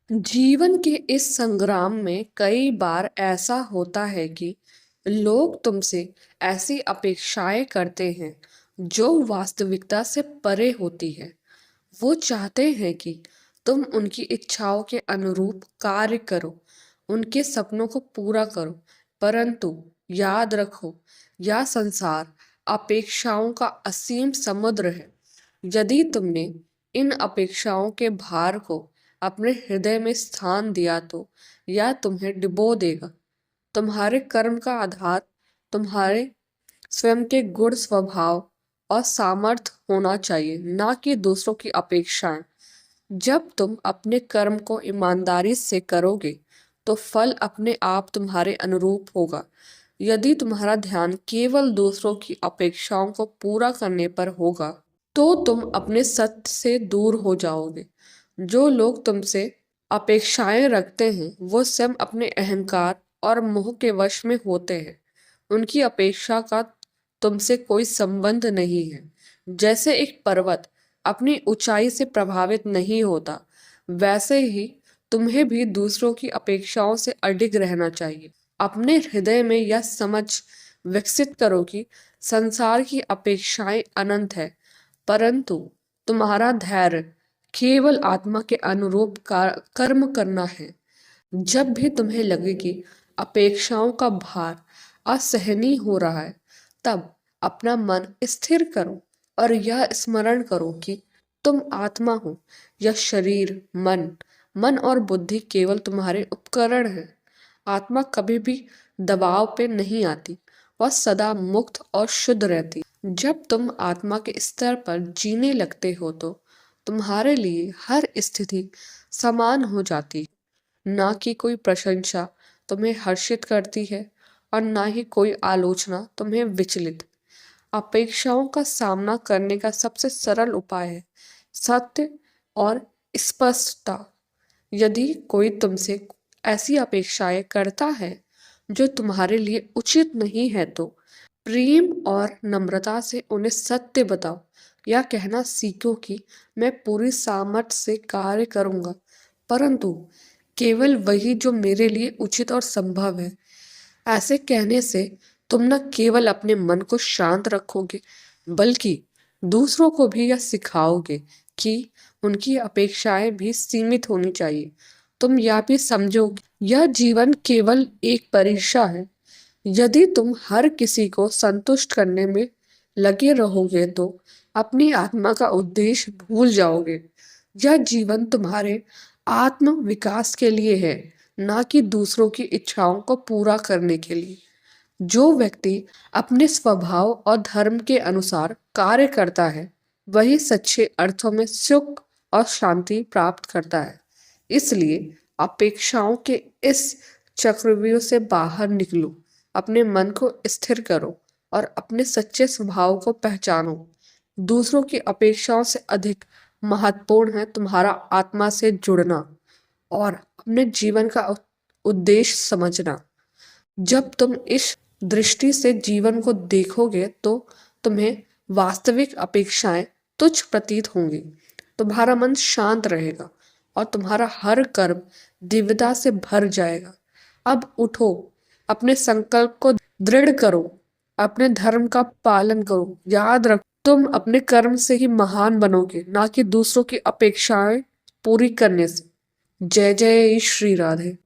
जीवन के इस संग्राम में कई बार ऐसा होता है कि लोग तुमसे ऐसी अपेक्षाएं करते हैं जो वास्तविकता से परे होती है। वो चाहते हैं कि तुम उनकी इच्छाओं के अनुरूप कार्य करो, उनके सपनों को पूरा करो। परंतु याद रखो, यह संसार अपेक्षाओं का असीम समुद्र है। यदि तुमने इन अपेक्षाओं के भार को अपने हृदय में स्थान दिया तो यह तुम्हें डुबो देगा। तुम्हारे कर्म का आधार तुम्हारे स्वयं के गुण, स्वभाव और सामर्थ्य होना चाहिए, ना कि दूसरों की अपेक्षाएं। जब तुम अपने कर्म को ईमानदारी से करोगे तो फल अपने आप तुम्हारे अनुरूप होगा। यदि तुम्हारा ध्यान केवल दूसरों की अपेक्षाओं को पूरा करने पर होगा तो तुम अपने सत्य से दूर हो जाओगे। जो लोग तुमसे अपेक्षाएं रखते हैं वो स्वयं अपने अहंकार और मोह के वश में होते हैं। उनकी अपेक्षा का तुमसे कोई संबंध नहीं है। जैसे एक पर्वत अपनी ऊंचाई से प्रभावित नहीं होता, वैसे ही तुम्हें भी दूसरों की अपेक्षाओं से अडिग रहना चाहिए। अपने हृदय में यह समझ विकसित करो कि संसार की अपेक्षाएं अनंत है, परंतु तुम्हारा धैर्य केवल आत्मा के अनुरूप कर्म करना है। जब भी तुम्हें लगे कि अपेक्षाओं का भार असहनीय हो रहा है, तब अपना मन स्थिर करो और यह स्मरण करो कि तुम आत्मा हो। यह शरीर, मन और बुद्धि केवल तुम्हारे उपकरण हैं। आत्मा कभी भी दबाव पे नहीं आती, वह सदा मुक्त और शुद्ध रहती। जब तुम आत्मा के स्तर पर जीने लगते हो तो तुम्हारे लिए हर स्थिति समान हो जाती है। ना कि कोई प्रशंसा तुम्हें हर्षित करती है और ना ही कोई आलोचना तुम्हें विचलित। अपेक्षाओं का सामना करने का सबसे सरल उपाय है सत्य और स्पष्टता। यदि कोई तुमसे ऐसी अपेक्षाएं करता है जो तुम्हारे लिए उचित नहीं है तो प्रेम और नम्रता से उन्हें सत्य बताओ। या कहना सीखो कि मैं पूरी सामर्थ्य से कार्य करूंगा, परंतु केवल वही जो मेरे लिए उचित और संभव है। ऐसे कहने से तुम न केवल अपने मन को शांत रखोगे, बल्कि दूसरों को भी यह सिखाओगे कि उनकी अपेक्षाएं भी सीमित होनी चाहिए। तुम यह भी समझोगे यह जीवन केवल एक परीक्षा है। यदि तुम हर किसी को संतुष्ट करने में लगे रहोगे तो अपनी आत्मा का उद्देश्य भूल जाओगे। यह जीवन तुम्हारे आत्म विकास के लिए है, ना कि दूसरों की इच्छाओं को पूरा करने के लिए। जो व्यक्ति अपने स्वभाव और धर्म के अनुसार कार्य करता है वही सच्चे अर्थों में सुख और शांति प्राप्त करता है। इसलिए अपेक्षाओं के इस चक्रव्यूह से बाहर निकलो, अपने मन को स्थिर करो और अपने सच्चे स्वभाव को पहचानो। दूसरों की अपेक्षाओं से अधिक महत्वपूर्ण है तुम्हारा आत्मा से जुड़ना और अपने जीवन का उद्देश्य समझना। जब तुम इस दृष्टि से जीवन को देखोगे तो तुम्हें वास्तविक अपेक्षाएं तुच्छ प्रतीत होंगी। तुम्हारा मन शांत रहेगा और तुम्हारा हर कर्म दिव्यता से भर जाएगा। अब उठो, अपने संकल्प को दृढ़ करो, अपने धर्म का पालन करो। याद रखो, तुम अपने कर्म से ही महान बनोगे, ना कि दूसरों की अपेक्षाएं पूरी करने से। जय जय श्री राधे।